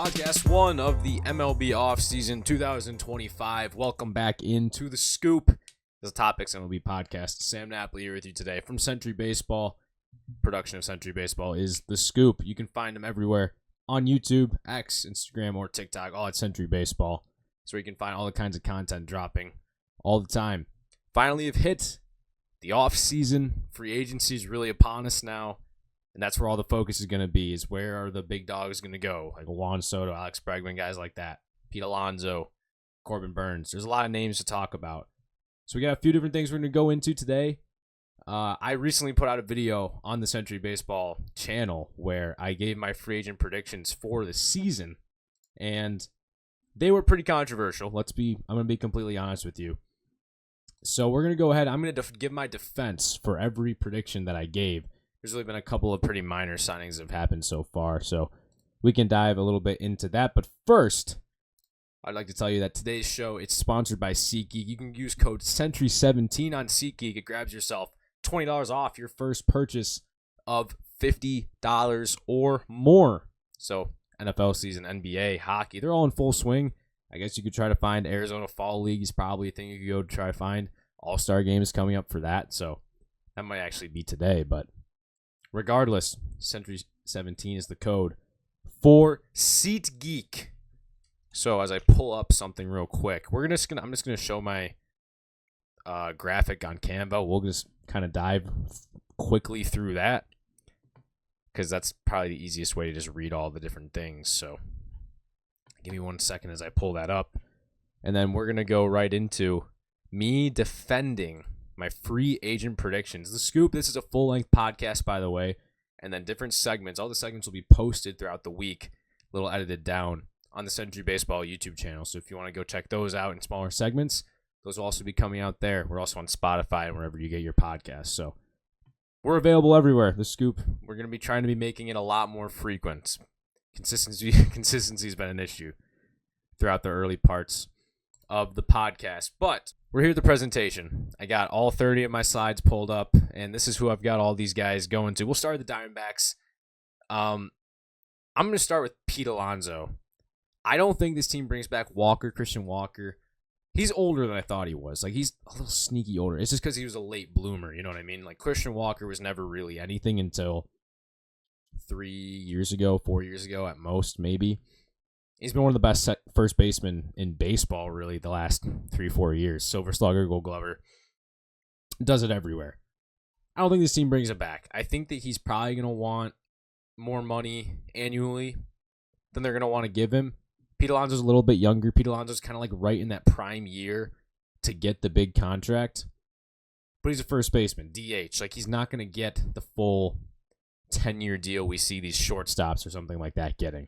podcast one of the MLB offseason 2025. Welcome back into the Scoop. This Topics MLB podcast. Sam Napoli here with you today from Century Baseball. Production of Century Baseball is the Scoop. You can find them everywhere on YouTube, X, Instagram, or TikTok, all at Century Baseball. So you can find all the kinds of content dropping all the time. Finally have hit the offseason. Free agency is really upon us now. And that's where all the focus is going to be, is where are the big dogs going to go? Like Juan Soto, Alex Bregman, guys like that. Pete Alonso, Corbin Burns. There's a lot of names to talk about. So we got a few different things we're going to go into today. I recently put out a video on the Century Baseball channel where I gave my free agent predictions for the season. And they were pretty controversial. I'm going to be completely honest with you. So we're going to go ahead. I'm going to give my defense for every prediction that I gave. There's really been a couple of pretty minor signings that have happened so far, so we can dive a little bit into that. But first, I'd like to tell you that today's show, it's sponsored by SeatGeek. You can use code Century17 on SeatGeek. It grabs yourself $20 off your first purchase of $50 or more. So NFL season, NBA, hockey, they're all in full swing. I guess you could try to find Arizona Fall League is probably a thing you could go to try to find. All-Star Game is coming up for that, so that might actually be today, but regardless, Century 17 is the code for SeatGeek. So as I pull up something real quick, I'm just gonna show my graphic on Canva. We'll just kind of dive quickly through that because that's probably the easiest way to just read all the different things. So give me 1 second as I pull that up, and then we're gonna go right into me defending my free agent predictions. The Scoop, this is a full-length podcast, by the way, and then different segments. All the segments will be posted throughout the week, a little edited down on the Century Baseball YouTube channel. So if you want to go check those out in smaller segments, those will also be coming out there. We're also on Spotify and wherever you get your podcasts. So we're available everywhere. The Scoop, we're going to be trying to be making it a lot more frequent. Consistency has been an issue throughout the early parts of the podcast, but we're here at the presentation. I got all 30 of my slides pulled up, and this is who I've got all these guys going to. We'll start with the Diamondbacks. I'm going to start with Pete Alonso. I don't think this team brings back Christian Walker. He's older than I thought he was. Like, he's a little sneaky older. It's just because he was a late bloomer, you know what I mean? Like, Christian Walker was never really anything until 4 years ago at most, maybe. He's been one of the best first basemen in baseball, really, the last 3-4 years. Silver Slugger, Gold Glover. Does it everywhere. I don't think this team brings it back. I think that he's probably going to want more money annually than they're going to want to give him. Pete Alonso's a little bit younger. Pete Alonso's kind of like right in that prime year to get the big contract. But he's a first baseman, DH. Like, he's not going to get the full 10-year deal we see these shortstops or something like that getting.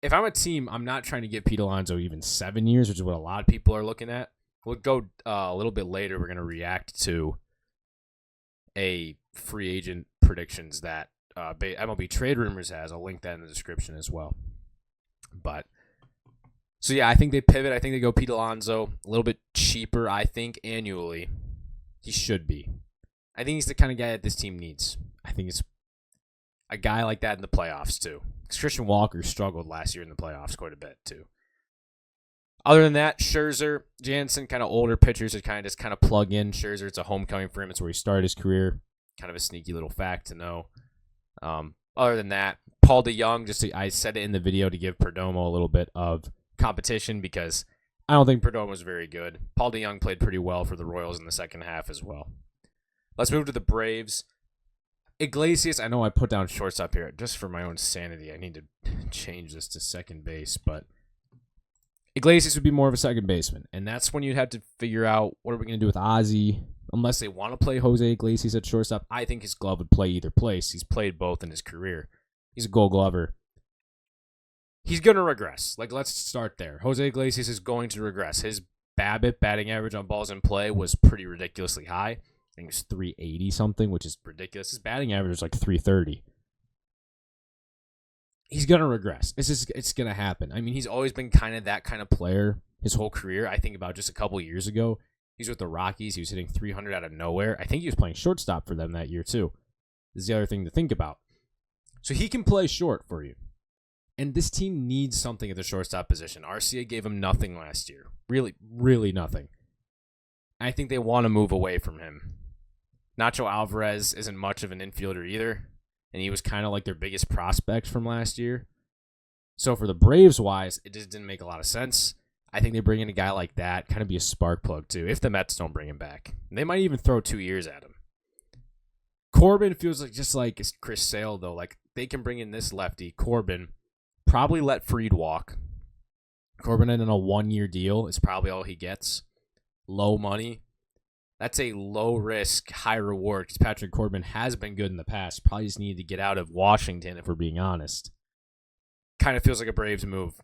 If I'm a team, I'm not trying to get Pete Alonso even 7 years, which is what a lot of people are looking at. We'll go a little bit later. We're going to react to a free agent predictions that MLB Trade Rumors has. I'll link that in the description as well. But, so yeah, I think they pivot. I think they go Pete Alonso. A little bit cheaper, I think, annually. He should be. I think he's the kind of guy that this team needs. I think it's a guy like that in the playoffs, too. Christian Walker struggled last year in the playoffs quite a bit, too. Other than that, Scherzer, Jansen, kind of older pitchers that kind of plug in. Scherzer, it's a homecoming for him. It's where he started his career. Kind of a sneaky little fact to know. Other than that, Paul DeYoung, I said it in the video to give Perdomo a little bit of competition because I don't think Perdomo's very good. Paul DeYoung played pretty well for the Royals in the second half as well. Let's move to the Braves. Iglesias, I know I put down shortstop here. Just for my own sanity, I need to change this to second base. But Iglesias would be more of a second baseman. And that's when you'd have to figure out what are we going to do with Ozzie. Unless they want to play Jose Iglesias at shortstop, I think his glove would play either place. He's played both in his career. He's a Gold Glover. He's going to regress. Like, let's start there. Jose Iglesias is going to regress. His BABIP, batting average on balls in play, was pretty ridiculously high. I think it was 380 something, which is ridiculous. His batting average was like 330. He's going to regress. It's going to happen. I mean, he's always been kind of that kind of player his whole career. I think about just a couple years ago, he's with the Rockies. He was hitting 300 out of nowhere. I think he was playing shortstop for them that year too. This is the other thing to think about. So he can play short for you. And this team needs something at the shortstop position. RCA gave him nothing last year. Really, really nothing. I think they want to move away from him. Nacho Alvarez isn't much of an infielder either, and he was kind of like their biggest prospect from last year. So for the Braves-wise, it just didn't make a lot of sense. I think they bring in a guy like that, kind of be a spark plug too, if the Mets don't bring him back. They might even throw 2 years at him. Corbin feels like just like Chris Sale, though. Like, they can bring in this lefty, Corbin, probably let Fried walk. Corbin in a 1-year deal is probably all he gets. Low money. That's a low risk, high reward because Patrick Corbin has been good in the past. Probably just needed to get out of Washington if we're being honest. Kind of feels like a Braves move.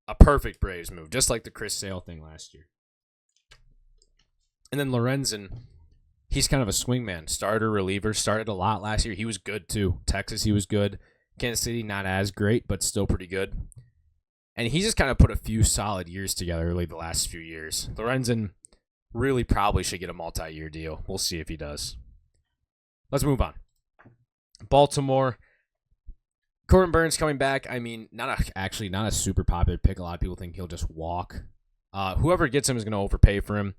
A perfect Braves move, just like the Chris Sale thing last year. And then Lorenzen, he's kind of a swingman. Starter, reliever, started a lot last year. He was good too. Texas, he was good. Kansas City, not as great, but still pretty good. And he just kind of put a few solid years together really the last few years. Lorenzen really probably should get a multi-year deal. We'll see if he does. Let's move on. Baltimore. Corbin Burns coming back. I mean, not a super popular pick. A lot of people think he'll just walk. Whoever gets him is going to overpay for him.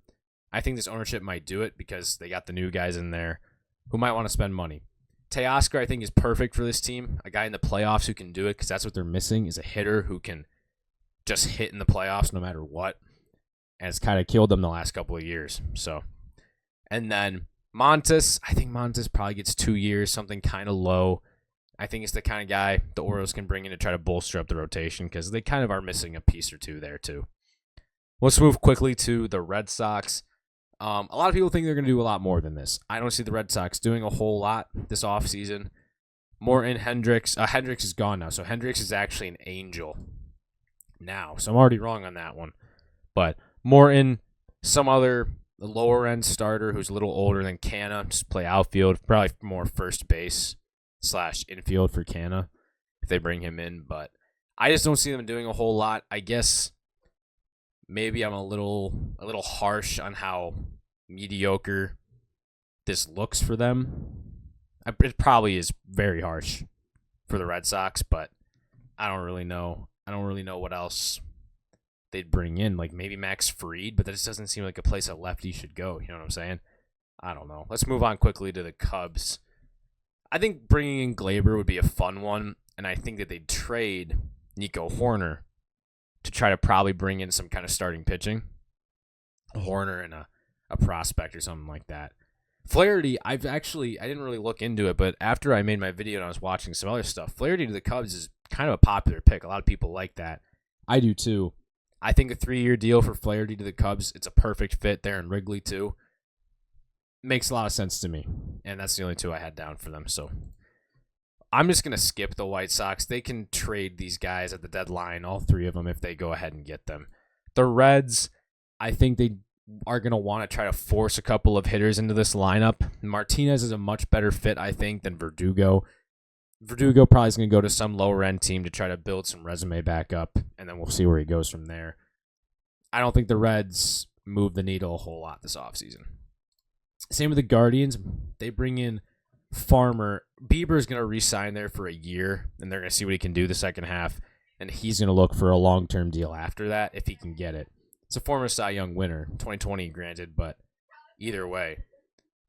I think this ownership might do it because they got the new guys in there who might want to spend money. Teoscar, I think, is perfect for this team. A guy in the playoffs who can do it because that's what they're missing is a hitter who can just hit in the playoffs no matter what. And it's kind of killed them the last couple of years. So, and then Montes, I think Montes probably gets 2 years, something kind of low. I think it's the kind of guy the Orioles can bring in to try to bolster up the rotation because they kind of are missing a piece or two there too. Let's move quickly to the Red Sox. A lot of people think they're going to do a lot more than this. I don't see the Red Sox doing a whole lot this offseason. More in Hendricks. Hendricks is gone now, so Hendricks is actually an Angel now. So I'm already wrong on that one. But more in some other lower-end starter who's a little older than Canna. Just play outfield. Probably more first base / infield for Canna if they bring him in. But I just don't see them doing a whole lot. I guess maybe I'm a little harsh on how mediocre this looks for them. It probably is very harsh for the Red Sox, but I don't really know. I don't really know what else they'd bring in. Like maybe Max Fried, but that just doesn't seem like a place a lefty should go. You know what I'm saying? I don't know. Let's move on quickly to the Cubs. I think bringing in Glaber would be a fun one, and I think that they'd trade Nico Hoerner to try to probably bring in some kind of starting pitching. Horner and a prospect or something like that. Flaherty, I didn't really look into it, but after I made my video and I was watching some other stuff, Flaherty to the Cubs is kind of a popular pick. A lot of people like that. I do too. I think a 3-year deal for Flaherty to the Cubs, it's a perfect fit there in Wrigley too. Makes a lot of sense to me, and that's the only 2 I had down for them. So I'm just going to skip the White Sox. They can trade these guys at the deadline, all 3 of them, if they go ahead and get them. The Reds, I think they are going to want to try to force a couple of hitters into this lineup. Martinez is a much better fit, I think, than Verdugo. Verdugo probably is going to go to some lower-end team to try to build some resume back up, and then we'll see where he goes from there. I don't think the Reds move the needle a whole lot this offseason. Same with the Guardians. They bring in Farmer. Bieber is going to re-sign there for a year, and they're going to see what he can do the second half, and he's going to look for a long-term deal after that if he can get it. It's a former Cy Young winner, 2020 granted, but either way.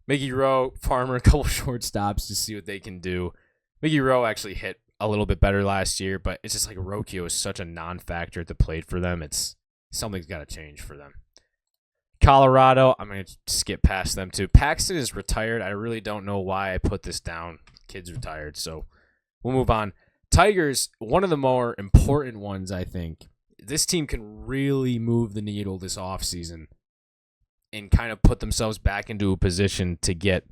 Mickey Rowe, Farmer, a couple shortstops to see what they can do. Mickey Rowe actually hit a little bit better last year, but it's just like Rocchio is such a non-factor at the plate for them. Something's got to change for them. Colorado, I'm going to skip past them too. Paxton is retired. I really don't know why I put this down. Kid's retired, so we'll move on. Tigers, one of the more important ones, I think. This team can really move the needle this offseason and kind of put themselves back into a position to get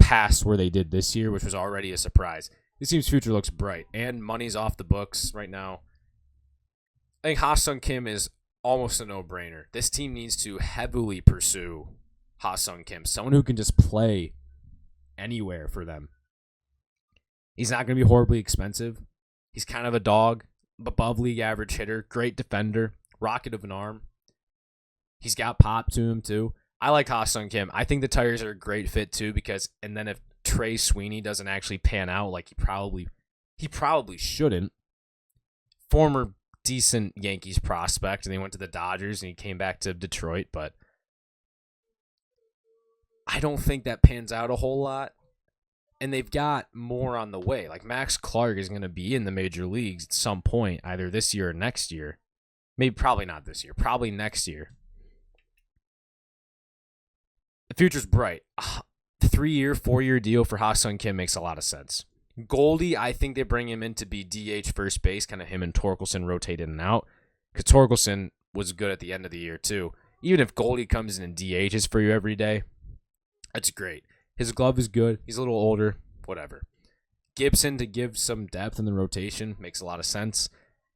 past where they did this year, which was already a surprise. This team's future looks bright, and money's off the books right now. I think Ha-Sung Kim is almost a no-brainer. This team needs to heavily pursue Ha-Sung Kim, someone who can just play anywhere for them. He's not going to be horribly expensive. He's kind of a dog, above league average hitter, great defender, rocket of an arm. He's got pop to him too. I like Ha-Sung Kim. I think the Tigers are a great fit too and then if Trey Sweeney doesn't actually pan out like he probably shouldn't, former decent Yankees prospect, and he went to the Dodgers and he came back to Detroit, but I don't think that pans out a whole lot. And they've got more on the way. Like Max Clark is going to be in the major leagues at some point, either this year or next year. Maybe probably not this year, probably next year. The future's bright. 3-year, 4-year deal for Ha-Seong Kim makes a lot of sense. Goldie, I think they bring him in to be DH first base, kind of him and Torkelson rotate in and out. Because Torkelson was good at the end of the year too. Even if Goldie comes in and DHs for you every day, that's great. His glove is good. He's a little older. Whatever. Gibson to give some depth in the rotation makes a lot of sense.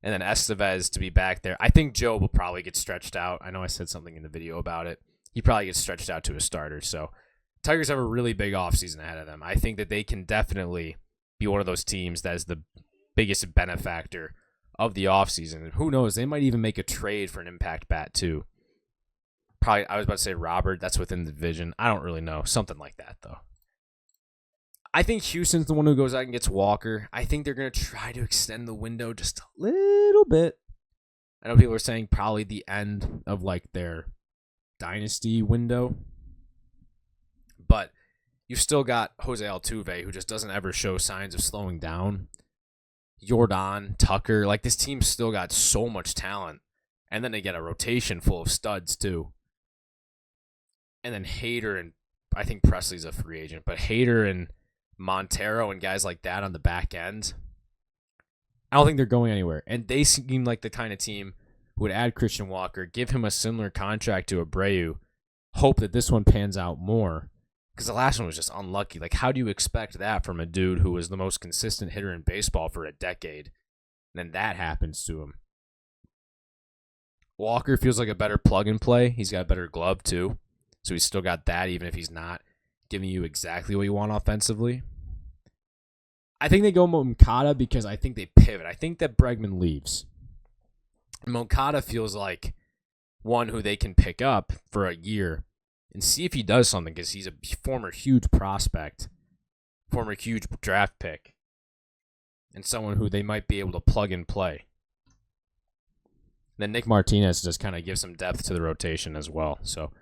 And then Estevez to be back there. I think Joe will probably get stretched out. I know I said something in the video about it. He probably gets stretched out to a starter. So Tigers have a really big offseason ahead of them. I think that they can definitely be one of those teams that is the biggest benefactor of the offseason. And who knows? They might even make a trade for an impact bat too. Probably, I was about to say Robert. That's within the division. I don't really know. Something like that, though. I think Houston's the one who goes out and gets Walker. I think they're going to try to extend the window just a little bit. I know people are saying probably the end of like their dynasty window. But you've still got Jose Altuve, who just doesn't ever show signs of slowing down. Jordan, Tucker. Like, this team's still got so much talent. And then they get a rotation full of studs, too. And then Hader, and I think Presley's a free agent, but Hader and Montero and guys like that on the back end, I don't think they're going anywhere. And they seem like the kind of team who would add Christian Walker, give him a similar contract to Abreu, hope that this one pans out more. Because the last one was just unlucky. Like, how do you expect that from a dude who was the most consistent hitter in baseball for a decade? And then that happens to him. Walker feels like a better plug and play. He's got a better glove, too. So he's still got that, even if he's not giving you exactly what you want offensively. I think they go Moncada because I think they pivot. I think that Bregman leaves. Moncada feels like one who they can pick up for a year and see if he does something, because he's a former huge prospect, former huge draft pick, and someone who they might be able to plug and play. Then Nick Martinez just kind of gives some depth to the rotation as well. So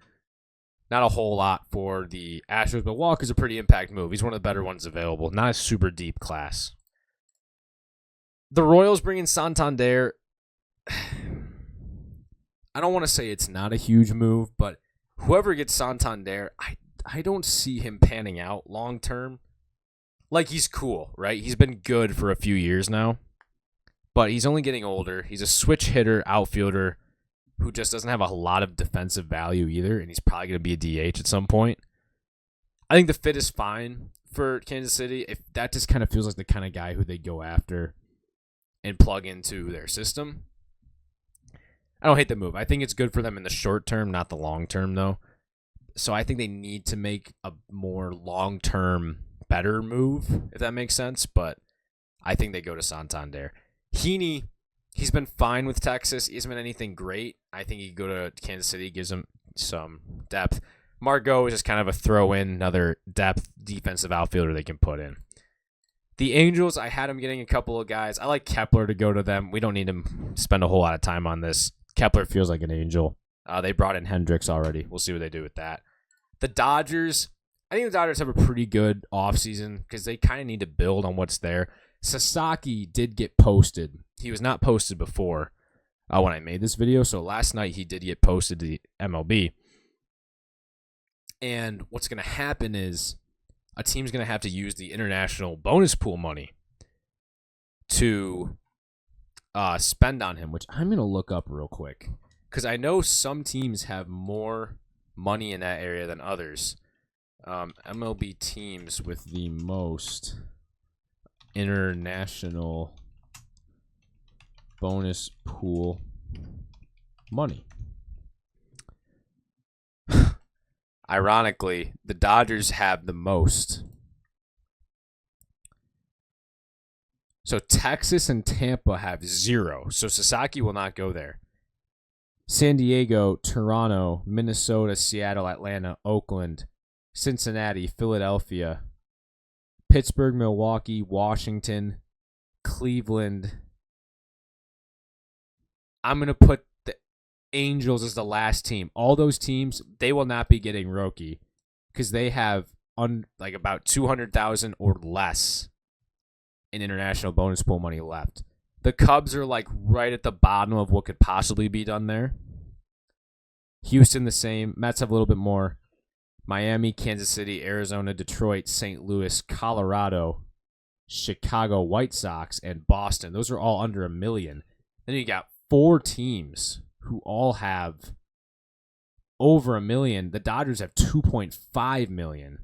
not a whole lot for the Astros, but Walker's a pretty impact move. He's one of the better ones available. Not a super deep class. The Royals bring in Santander. I don't want to say it's not a huge move, but whoever gets Santander, I don't see him panning out long term. Like, he's cool, right? He's been good for a few years now, but he's only getting older. He's a switch hitter, outfielder, who just doesn't have a lot of defensive value either, and he's probably going to be a DH at some point. I think the fit is fine for Kansas City. If that just kind of feels like the kind of guy who they go after and plug into their system. I don't hate the move. I think it's good for them in the short term, not the long term, though. So I think they need to make a more long-term, better move, if that makes sense. But I think they go to Santander. Heaney, he's been fine with Texas. He hasn't been anything great. I think he could go to Kansas City, gives him some depth. Margot is just kind of a throw-in, another depth defensive outfielder they can put in. The Angels, I had them getting a couple of guys. I like Kepler to go to them. We don't need to spend a whole lot of time on this. Kepler feels like an Angel. They brought in Hendricks already. We'll see what they do with that. The Dodgers, I think the Dodgers have a pretty good offseason because they kind of need to build on what's there. Sasaki did get posted. He was not posted before when I made this video, so last night he did get posted to the MLB. And what's going to happen is a team's going to have to use the international bonus pool money to spend on him, which I'm going to look up real quick because I know some teams have more money in that area than others. MLB teams with the most international bonus pool money. Ironically, the Dodgers have the most. So Texas and Tampa have 0. So Sasaki will not go there. San Diego, Toronto, Minnesota, Seattle, Atlanta, Oakland, Cincinnati, Philadelphia, Pittsburgh, Milwaukee, Washington, Cleveland, I'm going to put the Angels as the last team. All those teams, they will not be getting Roki because they have like about 200,000 or less in international bonus pool money left. The Cubs are like right at the bottom of what could possibly be done there. Houston the same. Mets have a little bit more. Miami, Kansas City, Arizona, Detroit, St. Louis, Colorado, Chicago White Sox, and Boston. Those are all under $1 million. Then you got 4 teams who all have over $1 million. The Dodgers have $2.5 million.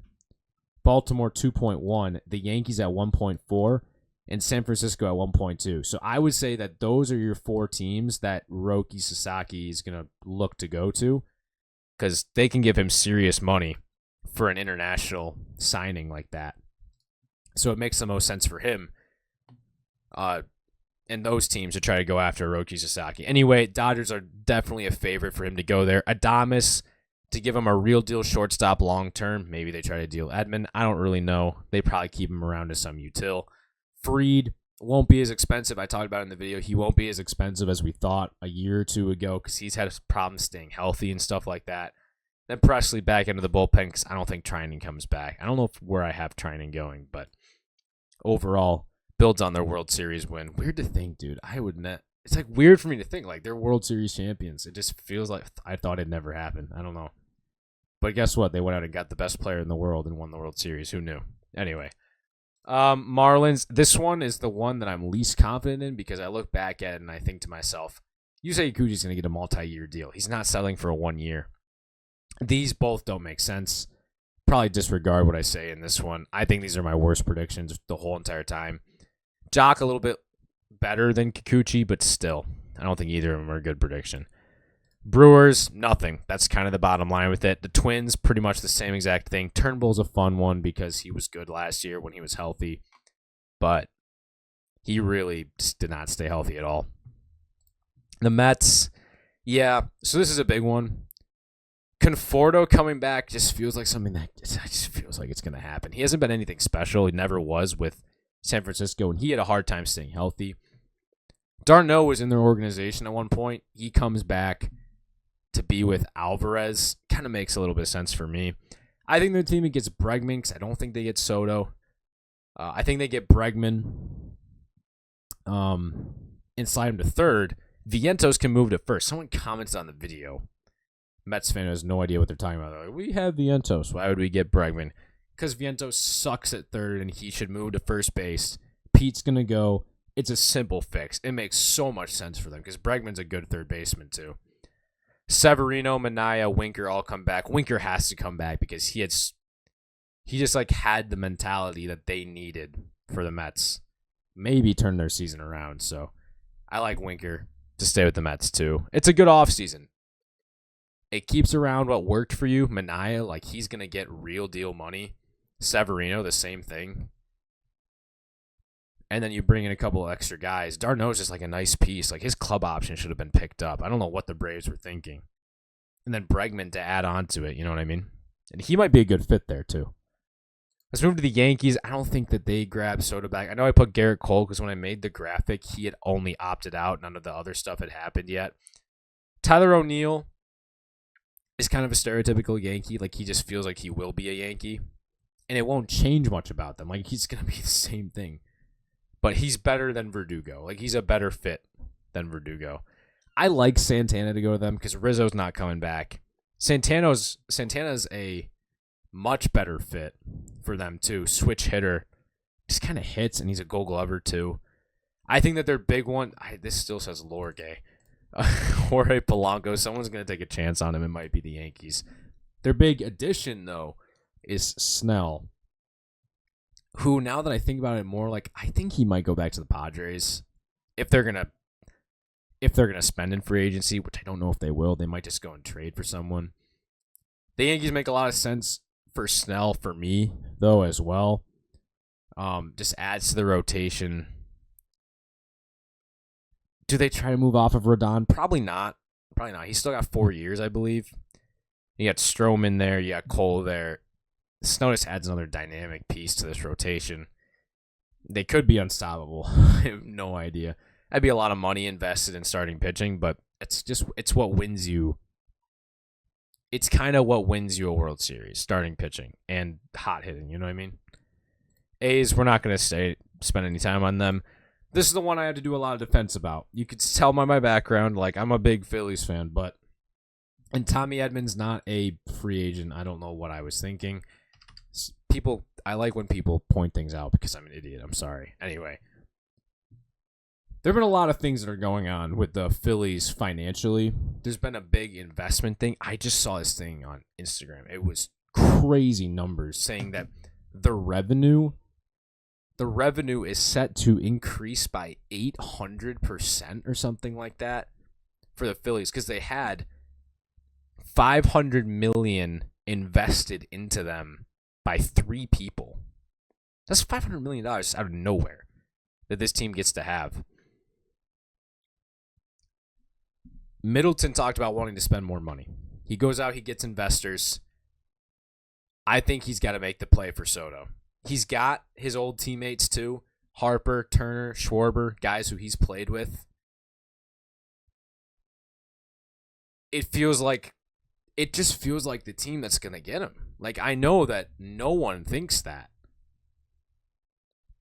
Baltimore 2.1. The Yankees at 1.4. And San Francisco at 1.2. So I would say that those are your 4 teams that Roki Sasaki is going to look to go to because they can give him serious money for an international signing like that. So it makes the most sense for him and those teams to try to go after Roki Sasaki. Anyway, Dodgers are definitely a favorite for him to go there. Adames, to give him a real deal shortstop long term. Maybe they try to deal Edman. I don't really know. They probably keep him around as some util. Fried won't be as expensive. I talked about it in the video. He won't be as expensive as we thought a year or two ago because he's had problems staying healthy and stuff like that. Then Presley back into the bullpen because I don't think Trinan comes back. I don't know where I have Trinan going, but overall, builds on their World Series win. Weird to think, dude. It's like weird for me to think like they're World Series champions. It just feels like I thought it'd never happen. I don't know. But guess what? They went out and got the best player in the world and won the World Series. Who knew? Anyway. Marlins, this one is the one that I'm least confident in because I look back at it and I think to myself, Yusei Kikuchi's going to get a multi-year deal. He's not settling for a 1 year. These both don't make sense. Probably disregard what I say in this one. I think these are my worst predictions the whole entire time. Jock a little bit better than Kikuchi, but still, I don't think either of them are a good prediction. Brewers, nothing. That's kind of the bottom line with it. The Twins, pretty much the same exact thing. Turnbull's a fun one because he was good last year when he was healthy, but he really just did not stay healthy at all. The Mets, yeah, so this is a big one. Conforto coming back just feels like something that just feels like it's going to happen. He hasn't been anything special. He never was with San Francisco, and he had a hard time staying healthy. Darno was in their organization at one point. He comes back to be with Alvarez. Kind of makes a little bit of sense for me. I think their team gets Bregman because I don't think they get Soto. I think they get Bregman and slide him to third. Vientos can move to first. Someone commented on the video. Mets fan has no idea what they're talking about. They're like, we have Vientos. Why would we get Bregman? Because Vientos sucks at third and he should move to first base. Pete's going to go. It's a simple fix. It makes so much sense for them because Bregman's a good third baseman too. Severino, Minaya, Winker all come back. Winker has to come back because he just like had the mentality that they needed for the Mets. Maybe turn their season around. So I like Winker to stay with the Mets too. It's a good offseason. It keeps around what worked for you. Minaya, like he's going to get real deal money. Severino, the same thing. And then you bring in a couple of extra guys. Darno's just like a nice piece. Like his club option should have been picked up. I don't know what the Braves were thinking. And then Bregman to add on to it. You know what I mean? And he might be a good fit there too. Let's move to the Yankees. I don't think that they grabbed Soto back. I know I put Garrett Cole because when I made the graphic, he had only opted out. None of the other stuff had happened yet. Tyler O'Neill is kind of a stereotypical Yankee. Like he just feels like he will be a Yankee. And it won't change much about them. Like he's going to be the same thing. But he's better than Verdugo. Like, he's a better fit than Verdugo. I like Santana to go to them because Rizzo's not coming back. Santana's a much better fit for them, too. Switch hitter. Just kind of hits, and he's a Gold Glover, too. I think that their big one... this still says Lorgay. Jorge Polanco. Someone's going to take a chance on him. It might be the Yankees. Their big addition, though, is Snell, who, now that I think about it more, like I think he might go back to the Padres if they're gonna spend in free agency, which I don't know if they will. They might just go and trade for someone. The Yankees make a lot of sense for Snell for me, though, as well. Just adds to the rotation. Do they try to move off of Rodon? Probably not. Probably not. He's still got 4 years, I believe. You got Stroman there. You got Cole there. Snow just adds another dynamic piece to this rotation. They could be unstoppable. I have no idea. That'd be a lot of money invested in starting pitching, but it's what wins you. It's kind of what wins you a World Series, starting pitching and hot hitting. You know what I mean? A's, we're not going to spend any time on them. This is the one I had to do a lot of defense about. You could tell by my background, like, I'm a big Phillies fan, and Tommy Edman's not a free agent. I don't know what I was thinking. I like when people point things out because I'm an idiot. I'm sorry. Anyway, there have been a lot of things that are going on with the Phillies financially. There's been a big investment thing. I just saw this thing on Instagram. It was crazy numbers saying that the revenue is set to increase by 800% or something like that for the Phillies because they had $500 million invested into them by 3 people. That's $500 million out of nowhere that this team gets to have. Middleton talked about wanting to spend more money. He goes out, he gets investors. I think he's got to make the play for Soto. He's got his old teammates too. Harper, Turner, Schwarber, guys who he's played with. It just feels like the team that's going to get him. Like, I know that no one thinks that.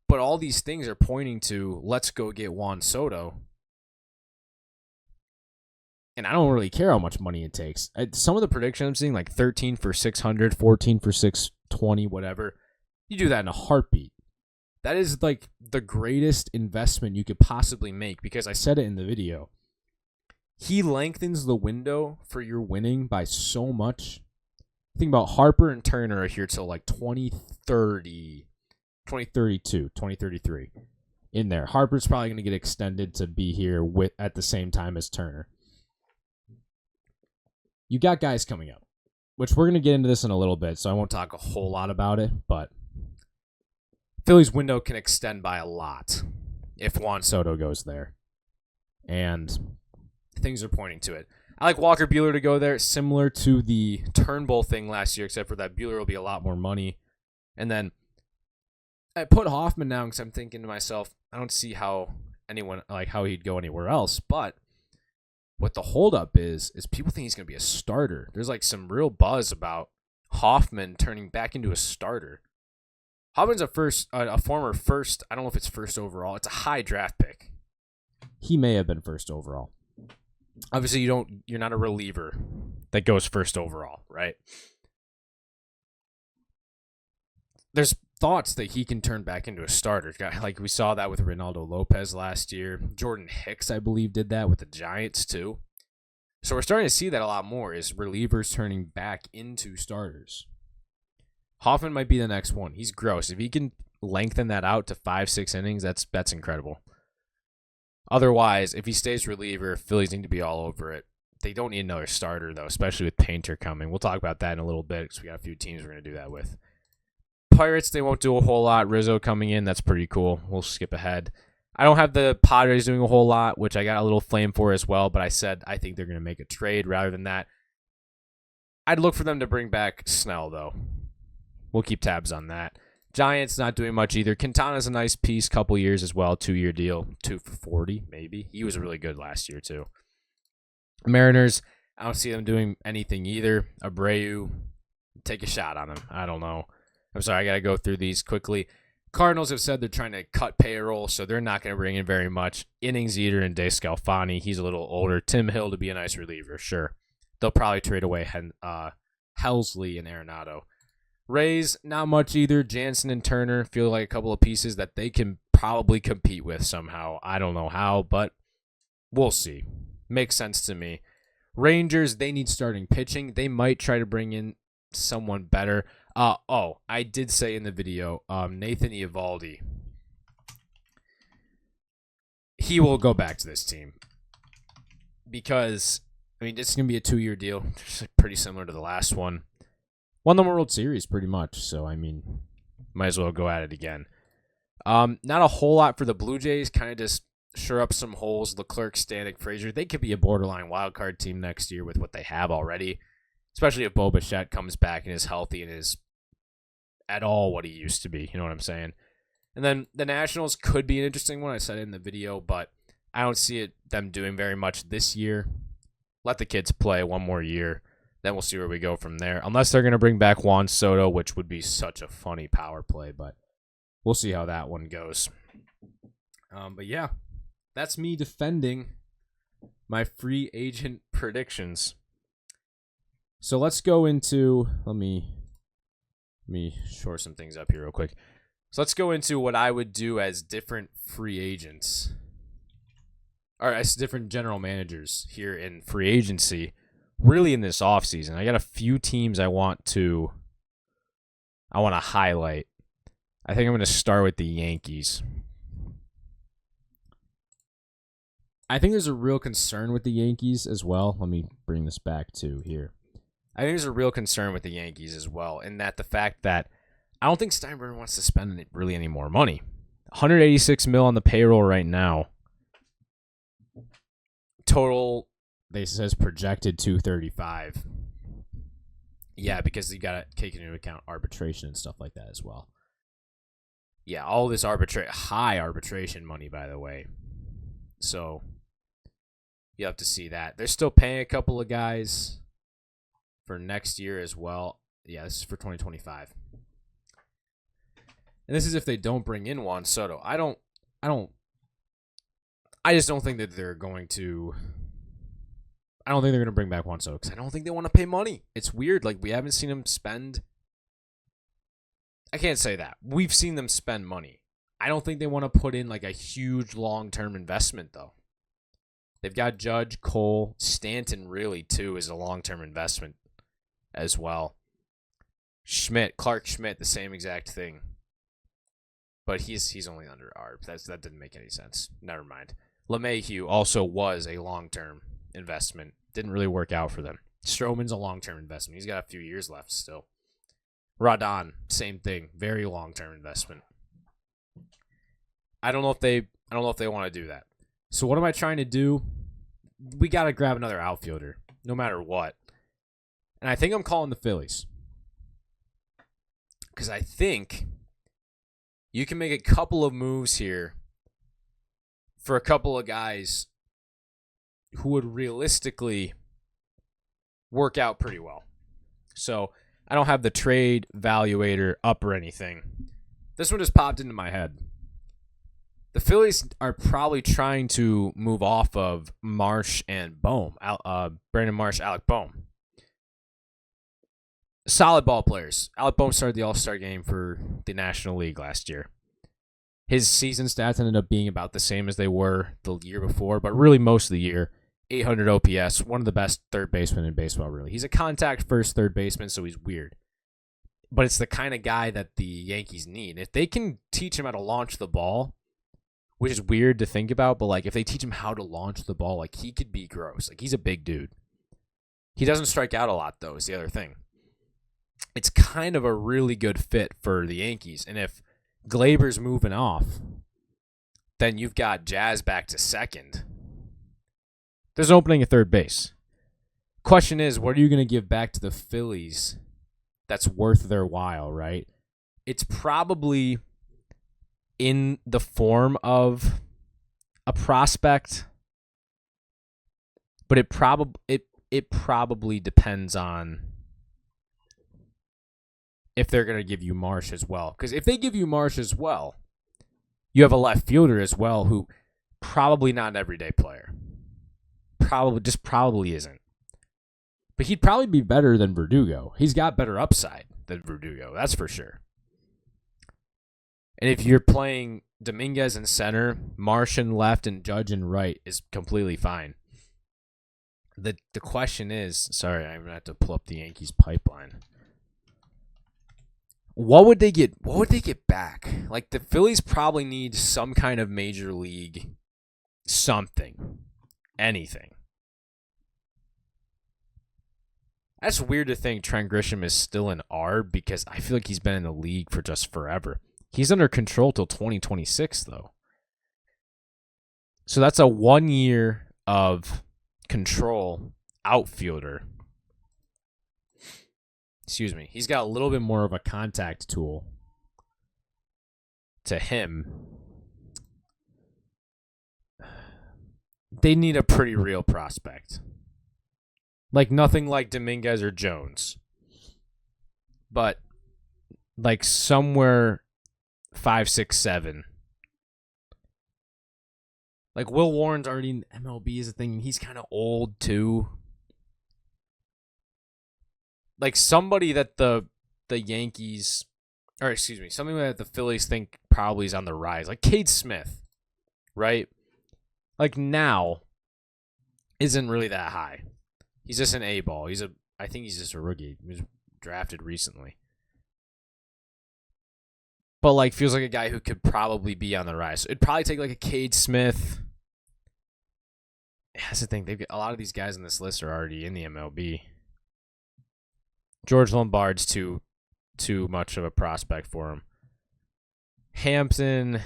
But all these things are pointing to, let's go get Juan Soto. And I don't really care how much money it takes. Some of the predictions I'm seeing, like 13 for 600, 14 for 620, whatever. You do that in a heartbeat. That is like the greatest investment you could possibly make because I said it in the video. He lengthens the window for your winning by so much. Think about Harper and Turner are here till like 2030, 2032, 2033 in there. Harper's probably going to get extended to be here at the same time as Turner. You got guys coming up, which we're going to get into this in a little bit, so I won't talk a whole lot about it, but Philly's window can extend by a lot if Juan Soto goes there. And things are pointing to it. I like Walker Buehler to go there, similar to the Turnbull thing last year, except for that Buehler will be a lot more money. And then I put Hoffman down because I'm thinking to myself, I don't see how he'd go anywhere else. But what the holdup is people think he's going to be a starter. There's like some real buzz about Hoffman turning back into a starter. Hoffman's a former first. I don't know if it's first overall. It's a high draft pick. He may have been first overall. Obviously, you're not a reliever that goes first overall, right? There's thoughts that he can turn back into a starter. Like we saw that with Ronaldo Lopez last year. Jordan Hicks, I believe, did that with the Giants too. So we're starting to see that a lot more is relievers turning back into starters. Hoffman might be the next one. He's gross. If he can lengthen that out to 5-6 innings, that's incredible. Otherwise, if he stays reliever, Phillies need to be all over it. They don't need another starter, though, especially with Painter coming. We'll talk about that in a little bit because we got a few teams we're going to do that with. Pirates, they won't do a whole lot. Rizzo coming in, that's pretty cool. We'll skip ahead. I don't have the Padres doing a whole lot, which I got a little flame for as well, but I said I think they're going to make a trade rather than that. I'd look for them to bring back Snell, though. We'll keep tabs on that. Giants not doing much either. Quintana's a nice piece, couple years as well, 2-year deal, 2 for $40 maybe. He was really good last year too. Mariners, I don't see them doing anything either. Abreu, take a shot on him. I don't know. I'm sorry, I got to go through these quickly. Cardinals have said they're trying to cut payroll, so they're not going to bring in very much. Innings eater and DeScalfani, he's a little older. Tim Hill to be a nice reliever, sure. They'll probably trade away Helsley and Arenado. Rays, not much either. Jansen and Turner feel like a couple of pieces that they can probably compete with somehow. I don't know how, but we'll see. Makes sense to me. Rangers, they need starting pitching. They might try to bring in someone better. I did say in the video, Nathan Eovaldi. He will go back to this team because, it's going to be a 2-year deal. It's pretty similar to the last one. Won the World Series pretty much, so might as well go at it again. Not a whole lot for the Blue Jays, kind of just shore up some holes. Leclerc, Stanek, Frazier, they could be a borderline wildcard team next year with what they have already, especially if Bo Bichette comes back and is healthy and is at all what he used to be. You know what I'm saying? And then the Nationals could be an interesting one. I said it in the video, but I don't see them doing very much this year. Let the kids play one more year. Then we'll see where we go from there. Unless they're going to bring back Juan Soto, which would be such a funny power play. But we'll see how that one goes. But yeah, that's me defending my free agent predictions. So let's go into, let me shore some things up here real quick. So let's go into what I would do as different free agents, or as different general managers here in free agency, really in this offseason. I got a few teams I want to highlight. I think I'm going to start with the Yankees. I think there's a real concern with the Yankees as well. Let me bring this back to here. I think there's a real concern with the Yankees as well, in that the fact that I don't think Steinbrenner wants to spend really any more money. $186 million on the payroll right now. Total, they says projected $235. Yeah, because you got to take into account arbitration and stuff like that as well. Yeah, all this high arbitration money, by the way. So you have to see that. They're still paying a couple of guys for next year as well. Yeah, this is for 2025. And this is if they don't bring in Juan Soto. I just don't think that they're going to. I don't think they're going to bring back Juan Soto because I don't think they want to pay money. It's weird. Like, we haven't seen them spend. I can't say that. We've seen them spend money. I don't think they want to put in like a huge long-term investment, though. They've got Judge, Cole, Stanton really, too, is a long-term investment as well. Clark Schmidt, the same exact thing. But he's only under ARB. That didn't make any sense. Never mind. LeMahieu also was a long-term investment. Didn't really work out for them. Stroman's a long-term investment. He's got a few years left still. Rodon, same thing. Very long-term investment. I don't know if they want to do that. So what am I trying to do? We got to grab another outfielder, no matter what. And I think I'm calling the Phillies. Because I think you can make a couple of moves here for a couple of guys who would realistically work out pretty well. So I don't have the trade valuator up or anything. This one just popped into my head. The Phillies are probably trying to move off of Marsh and Bohm, Brandon Marsh, Alec Bohm. Solid ball players. Alec Bohm started the All-Star game for the National League last year. His season stats ended up being about the same as they were the year before, but really most of the year. 800 OPS, one of the best third basemen in baseball, really. He's a contact-first third baseman, so he's weird. But it's the kind of guy that the Yankees need. If they can teach him how to launch the ball, which is weird to think about, but like if they teach him how to launch the ball, like he could be gross. Like he's a big dude. He doesn't strike out a lot, though, is the other thing. It's kind of a really good fit for the Yankees. And if Glaber's moving off, then you've got Jazz back to second. There's an opening at third base. Question is, what are you going to give back to the Phillies that's worth their while, right? It's probably in the form of a prospect, but it probably depends on if they're going to give you Marsh as well. Because if they give you Marsh as well, you have a left fielder as well who probably not an everyday player. Probably isn't. But he'd probably be better than Verdugo. He's got better upside than Verdugo, that's for sure. And if you're playing Dominguez in center, Marsh in left, and Judge in right is completely fine. The question is, sorry, I'm going to have to pull up the Yankees pipeline. What would they get? What would they get back? Like the Phillies probably need some kind of major league something. Anything. That's weird to think Trent Grisham is still in ARB because I feel like he's been in the league for just forever. He's under control till 2026, though. So that's a 1 year of control outfielder. Excuse me. He's got a little bit more of a contact tool to him. they need a pretty real prospect. Like nothing like Dominguez or Jones. But like somewhere 5, 6, 7. Like Will Warren's already in MLB is a thing. He's kind of old too. Like somebody that the Yankees, or excuse me, something that the Phillies think probably is on the rise. Like Cade Smith, right? Like now isn't really that high. He's just an A-ball. I think he's just a rookie. He was drafted recently. But like feels like a guy who could probably be on the rise. So it'd probably take like a Cade Smith. That's the thing. They've got, a lot of these guys on this list are already in the MLB. George Lombard's too much of a prospect for him. Hampton,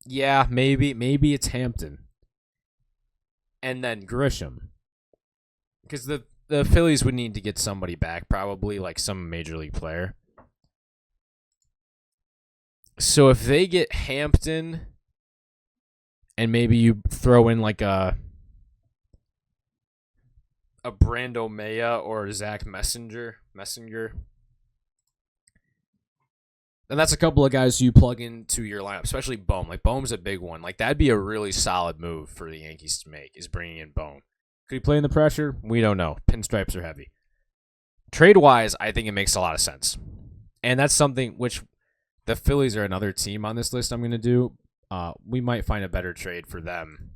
yeah, maybe it's Hampton. And then Grisham. Because the Phillies would need to get somebody back, probably like some major league player. So if they get Hampton, and maybe you throw in like a Brando Maya or Zach Messenger, then that's a couple of guys you plug into your lineup, especially Bohm. Like Bohm's a big one. Like that'd be a really solid move for the Yankees to make, is bringing in Bohm. Could he play in the pressure? We don't know. Pinstripes are heavy. Trade-wise, I think it makes a lot of sense. And that's something which the Phillies are another team on this list I'm going to do. We might find a better trade for them,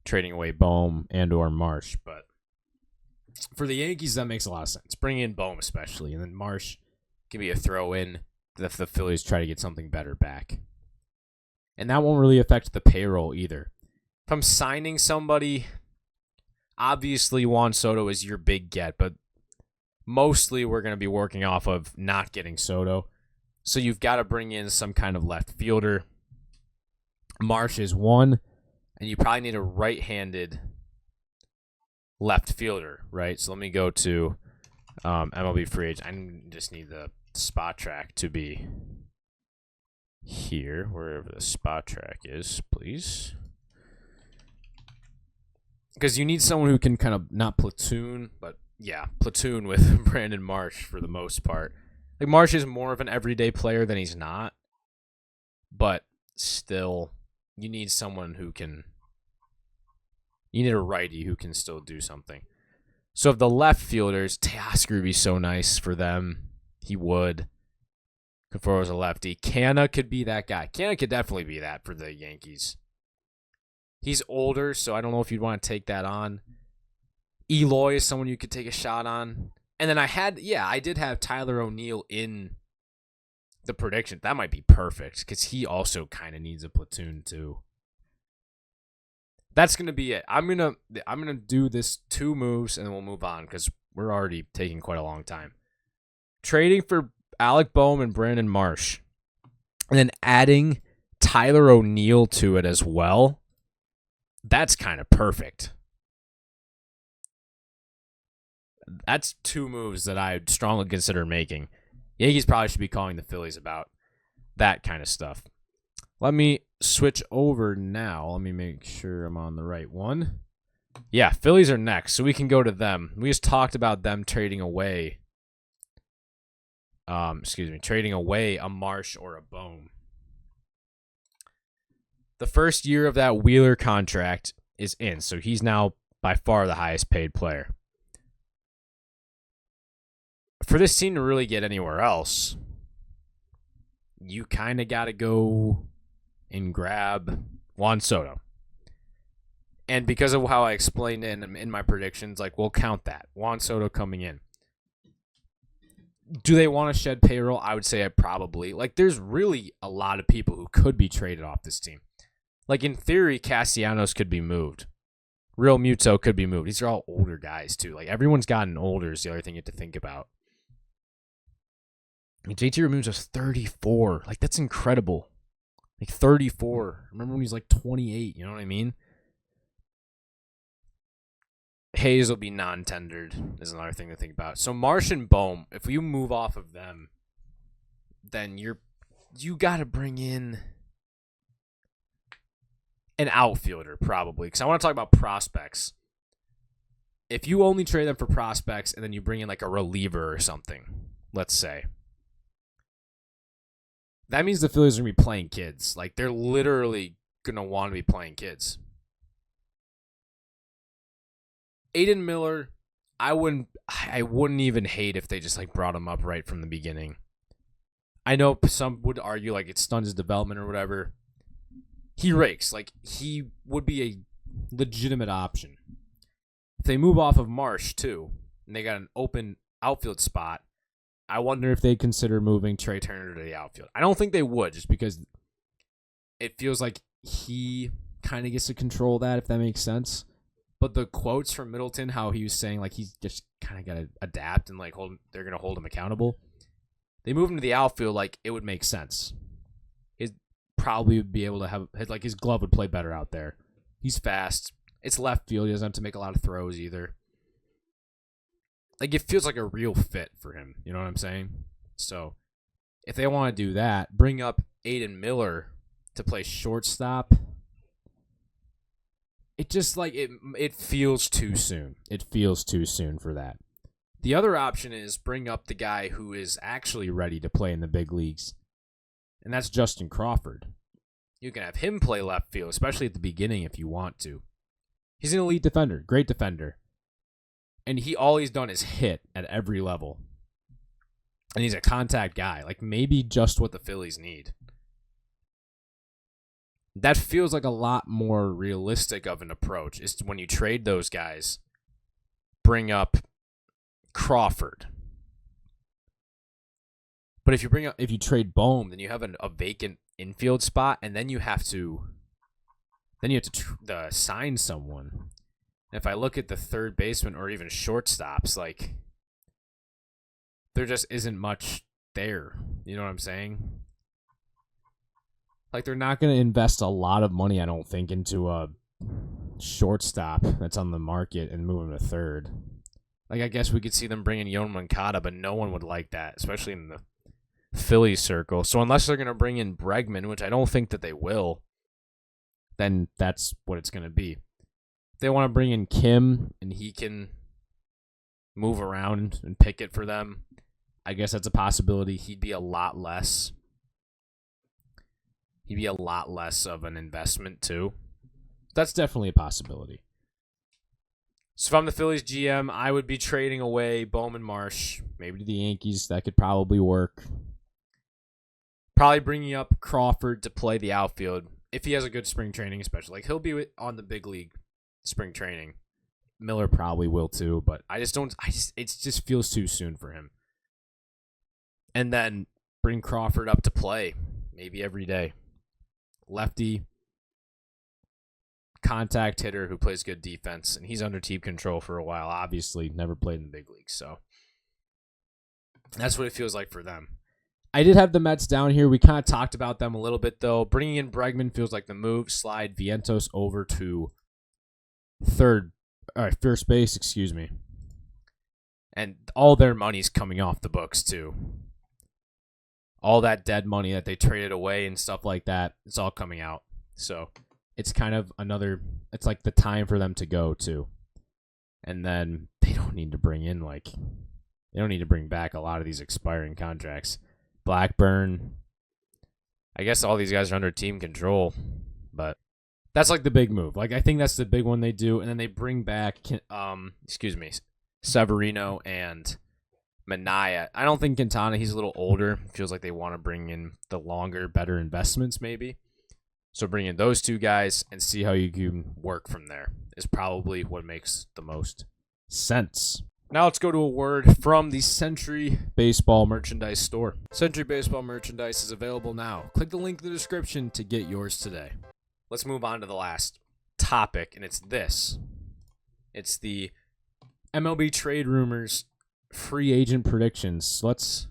trading away Bohm and or Marsh. But for the Yankees, that makes a lot of sense. Bring in Bohm especially, and then Marsh can be a throw-in if the Phillies try to get something better back. And that won't really affect the payroll either. If I'm signing somebody, obviously Juan Soto is your big get, but mostly we're going to be working off of not getting Soto. So you've got to bring in some kind of left fielder. Marsh is one, and you probably need a right-handed left fielder, right? So let me go to MLB free agent. I just need the spot track to be here, wherever the spot track is, please. Because you need someone who can kind of not platoon, but yeah, platoon with Brandon Marsh for the most part. Like Marsh is more of an everyday player than he's not, but still, you need someone who can. You need a righty who can still do something. So if the left fielders, Teoscar would be so nice for them. He would. Conforto's a lefty. Canna could be that guy. Canna could definitely be that for the Yankees. He's older, so I don't know if you'd want to take that on. Eloy is someone you could take a shot on. And then I did have Tyler O'Neill in the prediction. That might be perfect because he also kind of needs a platoon too. That's gonna be it. I'm gonna do this 2 moves and then we'll move on because we're already taking quite a long time. Trading for Alec Bohm and Brandon Marsh, and then adding Tyler O'Neill to it as well. That's kind of perfect. That's 2 moves that I would strongly consider making. Yankees probably should be calling the Phillies about that kind of stuff. Let me switch over now. Let me make sure I'm on the right one. Yeah, Phillies are next, so we can go to them. We just talked about them trading away. Trading away a Marsh or a Bohm. The first year of that Wheeler contract is in, so he's now by far the highest paid player. For this team to really get anywhere else, you kind of got to go and grab Juan Soto. And because of how I explained in my predictions, like we'll count that. Juan Soto coming in. Do they want to shed payroll? I would say probably. Like there's really a lot of people who could be traded off this team. Like in theory, Castellanos could be moved. Real Muto could be moved. These are all older guys too. Like everyone's gotten older is the other thing you have to think about. JT Realmuto's just 34. Like that's incredible. Like 34. Remember when he was like 28, you know what I mean? Hayes will be non-tendered is another thing to think about. So Marsh and Bohm, if you move off of them, then you got to bring in an outfielder, probably, because I want to talk about prospects. If you only trade them for prospects and then you bring in like a reliever or something, let's say, that means the Phillies are going to be playing kids. Like, they're literally going to want to be playing kids. Aiden Miller, I wouldn't even hate if they just like brought him up right from the beginning. I know some would argue like it stuns his development or whatever. He rakes. Like, he would be a legitimate option. If they move off of Marsh, too, and they got an open outfield spot, I wonder if they'd consider moving Trey Turner to the outfield. I don't think they would, just because it feels like he kind of gets to control that, if that makes sense. But the quotes from Middleton, how he was saying like he's just kind of got to adapt and like they're going to hold him accountable. They move him to the outfield, like it would make sense. Probably would be able to have like his glove would play better out there. He's fast. It's left field. He doesn't have to make a lot of throws either. Like, it feels like a real fit for him. You know what I'm saying? So if they want to do that, bring up Aiden Miller to play shortstop. It just like it feels too soon. It feels too soon for that. The other option is bring up the guy who is actually ready to play in the big leagues. And that's Justin Crawford. You can have him play left field, especially at the beginning if you want to. He's an elite defender, great defender. And all he's done is hit at every level. And he's a contact guy, like maybe just what the Phillies need. That feels like a lot more realistic of an approach, is when you trade those guys, bring up Crawford. But if you trade Bohm, then you have a vacant infield spot, and then you have to sign someone. And if I look at the third baseman or even shortstops, like there just isn't much there. You know what I'm saying? Like, they're not going to invest a lot of money, I don't think, into a shortstop that's on the market and move him to third. Like, I guess we could see them bring in Yoan Moncada, but no one would like that, especially in the Phillies circle. So unless they're going to bring in Bregman, which I don't think that they will, then that's what it's going to be. If they want to bring in Kim and he can move around and pick it for them, I guess that's a possibility. He'd be a lot less of an investment too. That's definitely a possibility. So if I'm the Phillies GM, I would be trading away Bowman Marsh, maybe to the Yankees. That could probably work. Probably bringing up Crawford to play the outfield if he has a good spring training, especially. Like, he'll be on the big league spring training. Miller probably will too, but it just feels too soon for him. And then bring Crawford up to play maybe every day. Lefty, contact hitter who plays good defense, and he's under team control for a while. Obviously, never played in the big leagues, so that's what it feels like for them. I did have the Mets down here. We kind of talked about them a little bit, though. Bringing in Bregman feels like the move. Slide Vientos over to first base, excuse me. And all their money's coming off the books, too. All that dead money that they traded away and stuff like that, it's all coming out. So it's kind of it's like the time for them to go, too. And then they don't need to bring back a lot of these expiring contracts. Blackburn, I guess all these guys are under team control, but that's like the big move. Like, I think that's the big one they do, and then they bring back, Severino and Minaya. I don't think Quintana, he's a little older. Feels like they want to bring in the longer, better investments maybe. So bring in those two guys and see how you can work from there is probably what makes the most sense. Now let's go to a word from the Century Baseball Merchandise store. Century Baseball Merchandise is available now. Click the link in the description to get yours today. Let's move on to the last topic, and it's this. It's the MLB trade rumors, free agent predictions. Let's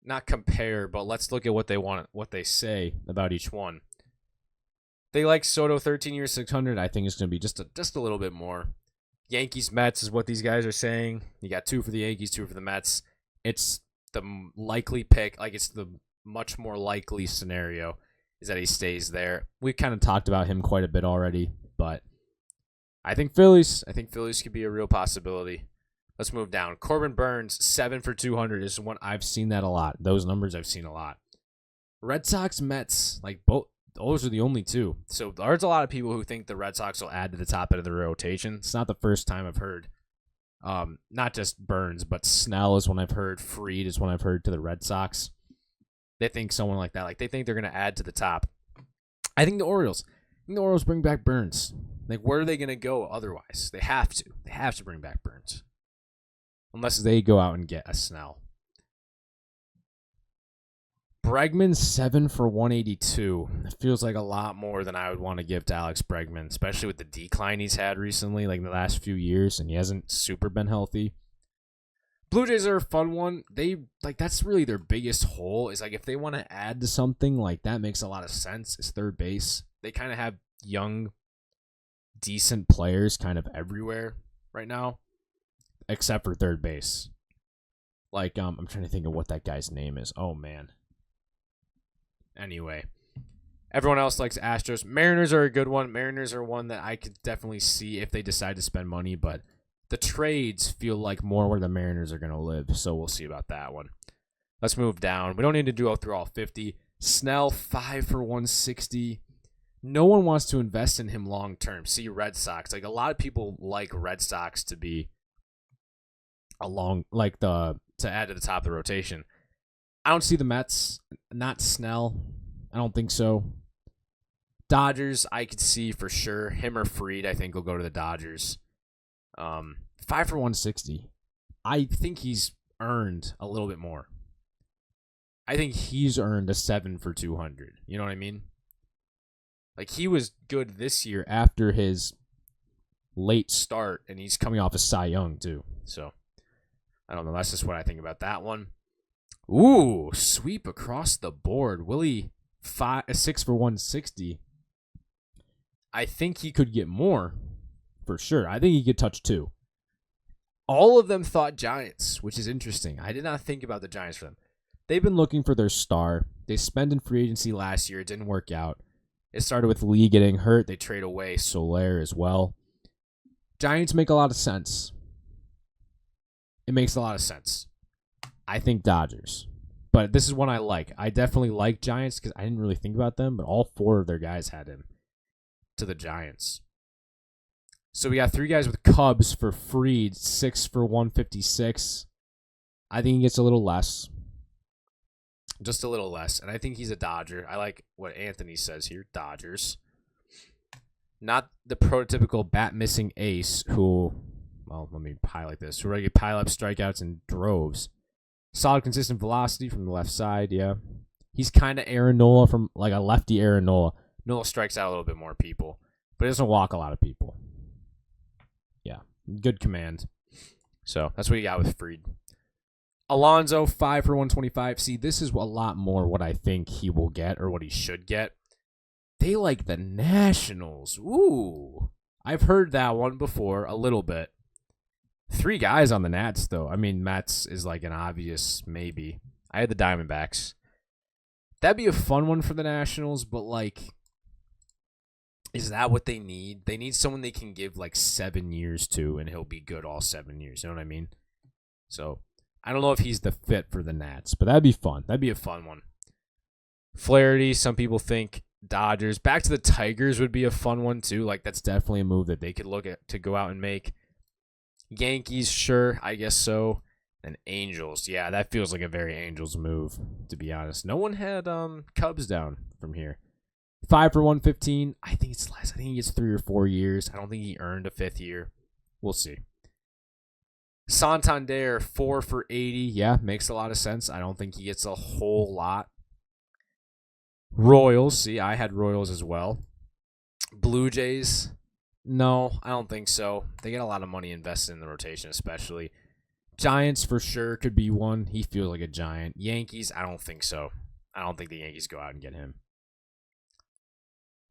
not compare, but let's look at what they say about each one. They like Soto 13 years, 600. I think it's going to be just a little bit more. Yankees, Mets is what these guys are saying. You got 2 for the Yankees, 2 for the Mets. It's the likely pick. Like, it's the much more likely scenario. is that he stays there. We kind of talked about him quite a bit already, but I think Phillies could be a real possibility. Let's move down. Corbin Burns, 7 for 200 is one I've seen that a lot. Those numbers I've seen a lot. Red Sox, Mets, like both, those are the only two. So there's a lot of people who think the Red Sox will add to the top end of the rotation. It's not the first time I've heard. Not just Burns, but Snell is one I've heard. Fried is one I've heard to the Red Sox. They think someone like that. Like they think they're going to add to the top. I think the Orioles bring back Burns. Like where are they going to go otherwise? They have to. They have to bring back Burns. Unless they go out and get a Snell. Bregman, 7 for 182. It feels like a lot more than I would want to give to Alex Bregman, especially with the decline he's had recently, like in the last few years, and he hasn't super been healthy. Blue Jays are a fun one. That's really their biggest hole, is like if they want to add to something, like that makes a lot of sense. It's third base. They kind of have young, decent players kind of everywhere right now, except for third base. Like, I'm trying to think of what that guy's name is. Oh, man. Anyway, everyone else likes Astros. Mariners are a good one. Mariners are one that I could definitely see if they decide to spend money, but the trades feel like more where the Mariners are going to live, so we'll see about that one. Let's move down. We don't need to go through all 50. Snell, 5 for 160. No one wants to invest in him long term. See Red Sox. Like a lot of people like Red Sox to be to add to the top of the rotation. I don't see the Mets, not Snell. I don't think so. Dodgers, I could see for sure. Him or Fried, I think will go to the Dodgers. 5 for 160. I think he's earned a little bit more. I think he's earned a 7 for 200. You know what I mean? Like he was good this year after his late start, and he's coming off a Cy Young too. So I don't know. That's just what I think about that one. Ooh, sweep across the board. Willie, 6 for 160. I think he could get more, for sure. I think he could touch 2. All of them thought Giants, which is interesting. I did not think about the Giants for them. They've been looking for their star. They spent in free agency last year. It didn't work out. It started with Lee getting hurt. They trade away Soler as well. Giants make a lot of sense. It makes a lot of sense. I think Dodgers. But this is one I like. I definitely like Giants because I didn't really think about them, but all 4 of their guys had him to the Giants. So we got 3 guys with Cubs for Fried, 6 for 156. I think he gets a little less. Just a little less. And I think he's a Dodger. I like what Anthony says here. Dodgers. Not the prototypical bat-missing ace who, well, let me highlight this, who regularly pile up strikeouts in droves. Solid, consistent velocity from the left side, yeah. He's kind of Aaron Nola from, like a lefty Aaron Nola. Nola strikes out a little bit more people, but he doesn't walk a lot of people. Yeah, good command. So that's what you got with Fried. Alonso, 5 for 125. See, this is a lot more what I think he will get or what he should get. They like the Nationals. Ooh. I've heard that one before a little bit. 3 guys on the Nats, though. I mean, Mets is like an obvious maybe. I had the Diamondbacks. That'd be a fun one for the Nationals, but like, is that what they need? They need someone they can give like 7 years to, and he'll be good all 7 years. You know what I mean? So, I don't know if he's the fit for the Nats, but that'd be fun. That'd be a fun one. Flaherty, some people think Dodgers. Back to the Tigers would be a fun one, too. Like, that's definitely a move that they could look at to go out and make. Yankees, sure, I guess so. And Angels, yeah, that feels like a very Angels move, to be honest. No one had Cubs down from here. 5 for 115. I think it's less. I think he gets 3 or 4 years. I don't think he earned a 5th year. We'll see. Santander, 4 for 80. Yeah, makes a lot of sense. I don't think he gets a whole lot. Royals, see, I had Royals as well. Blue Jays, no, I don't think so. They get a lot of money invested in the rotation, especially. Giants, for sure, could be one. He feels like a Giant. Yankees, I don't think so. I don't think the Yankees go out and get him.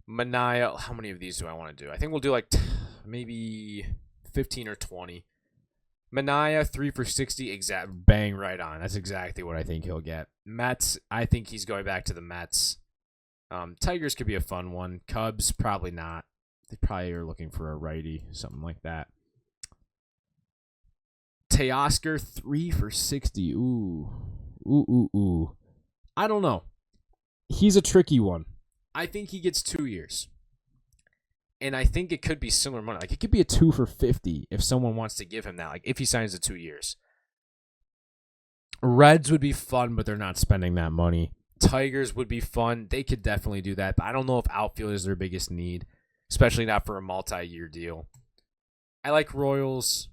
Manaea, how many of these do I want to do? I think we'll do like maybe 15 or 20. Manaea, 3 for 60, bang right on. That's exactly what I think he'll get. Mets, I think he's going back to the Mets. Tigers could be a fun one. Cubs, probably not. They probably are looking for a righty, something like that. Teoscar, 3 for 60. Ooh. I don't know. He's a tricky one. I think he gets 2 years. And I think it could be similar money. Like, it could be a 2 for 50 if someone wants to give him that. Like, if he signs the 2 years. Reds would be fun, but they're not spending that money. Tigers would be fun. They could definitely do that. But I don't know if outfield is their biggest need, especially not for a multi-year deal. I like Royals.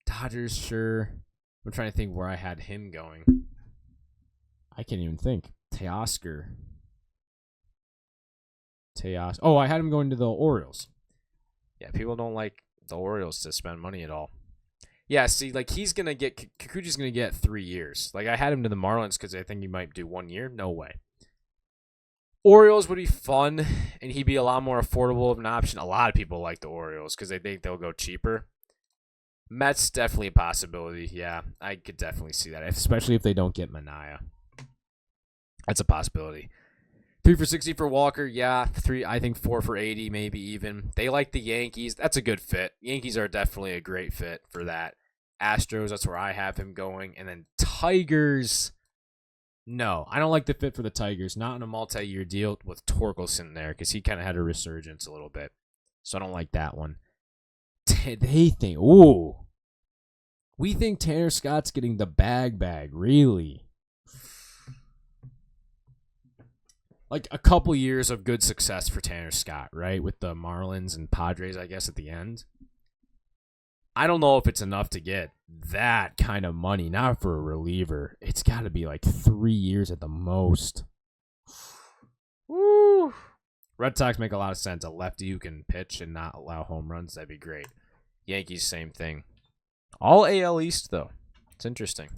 Dodgers, sure. I'm trying to think where I had him going. I can't even think. Teoscar. Oh, I had him going to the Orioles. Yeah, people don't like the Orioles to spend money at all. Yeah, see, like Kikuchi's going to get 3 years. Like, I had him to the Marlins because I think he might do 1 year. No way. Orioles would be fun, and he'd be a lot more affordable of an option. A lot of people like the Orioles because they think they'll go cheaper. Mets, definitely a possibility. Yeah, I could definitely see that, especially if they don't get Manaea. That's a possibility. 3 for 60 for Walker, yeah. 4 for 80, maybe even. They like the Yankees. That's a good fit. Yankees are definitely a great fit for that. Astros, that's where I have him going. And then Tigers, no. I don't like the fit for the Tigers. Not in a multi-year deal with Torkelson there because he kind of had a resurgence a little bit. So I don't like that one. They think, we think Tanner Scott's getting the bag, really? Like a couple years of good success for Tanner Scott, right? With the Marlins and Padres, I guess, at the end. I don't know if it's enough to get that kind of money, not for a reliever. It's got to be like 3 years at the most. Woo! Red Sox make a lot of sense. A lefty who can pitch and not allow home runs, that'd be great. Yankees, same thing. All AL East, though. It's interesting.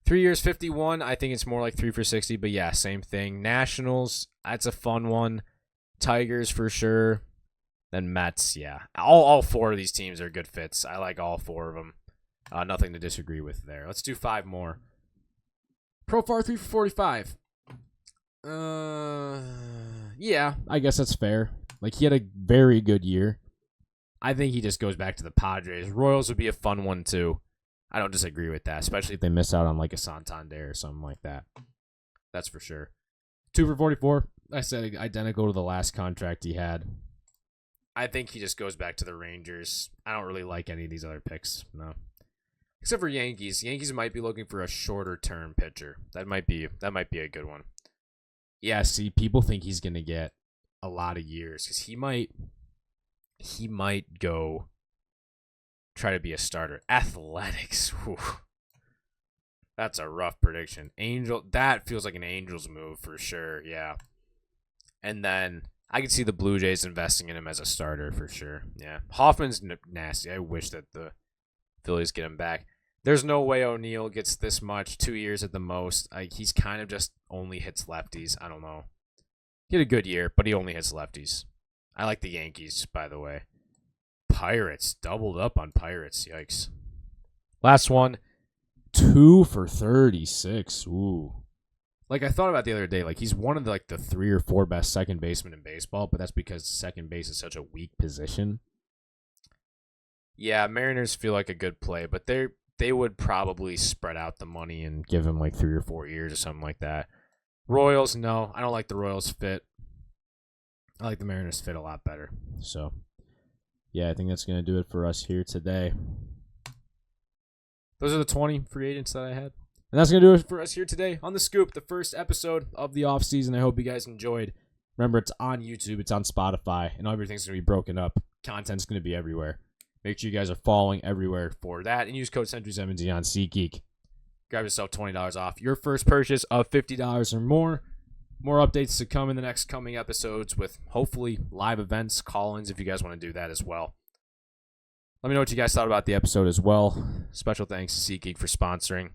3 years, 51. I think it's more like 3 for 60, but yeah, same thing. Nationals, that's a fun one. Tigers for sure. Then Mets, yeah. All 4 of these teams are good fits. I like all 4 of them. Nothing to disagree with there. Let's do 5 more. Profar, 3 for 45. Yeah, I guess that's fair. Like, he had a very good year. I think he just goes back to the Padres. Royals would be a fun one, too. I don't disagree with that, especially if they miss out on like a Santander or something like that. That's for sure. 2 for 44. I said identical to the last contract he had. I think he just goes back to the Rangers. I don't really like any of these other picks. No. Except for Yankees. Yankees might be looking for a shorter term pitcher. That might be a good one. Yeah, see, people think he's going to get a lot of years because he might go try to be a starter. Athletics. Whew. That's a rough prediction. That feels like an Angels move for sure. Yeah. And then I could see the Blue Jays investing in him as a starter for sure. Yeah. Hoffman's nasty. I wish that the Phillies get him back. There's no way O'Neill gets this much. 2 years at the most. He's kind of just only hits lefties. I don't know. He had a good year, but he only hits lefties. I like the Yankees, by the way. Pirates. Doubled up on Pirates. Yikes. Last one. 2 for 36. Ooh. Like, I thought about the other day, like, he's one of the 3 or 4 best second basemen in baseball, but that's because second base is such a weak position. Yeah, Mariners feel like a good play, but they would probably spread out the money and give him 3 or 4 years or something like that. Royals, no. I don't like the Royals fit. I like the Mariners fit a lot better. So, yeah, I think that's going to do it for us here today. Those are the 20 free agents that I had. And that's going to do it for us here today on The Scoop, the first episode of the offseason. I hope you guys enjoyed. Remember, it's on YouTube, it's on Spotify, and everything's going to be broken up. Content's going to be everywhere. Make sure you guys are following everywhere for that. And use code Century70 on SeatGeek. Grab yourself $20 off your first purchase of $50 or more. More updates to come in the next coming episodes with hopefully live events, call-ins if you guys want to do that as well. Let me know what you guys thought about the episode as well. Special thanks to SeatGeek for sponsoring.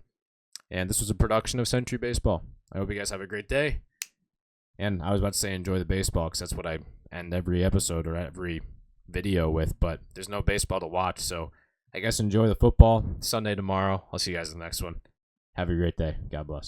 And this was a production of Century Baseball. I hope you guys have a great day. And I was about to say enjoy the baseball because that's what I end every episode or every video with. But there's no baseball to watch, so I guess enjoy the football. Sunday tomorrow. I'll see you guys in the next one. Have a great day. God bless.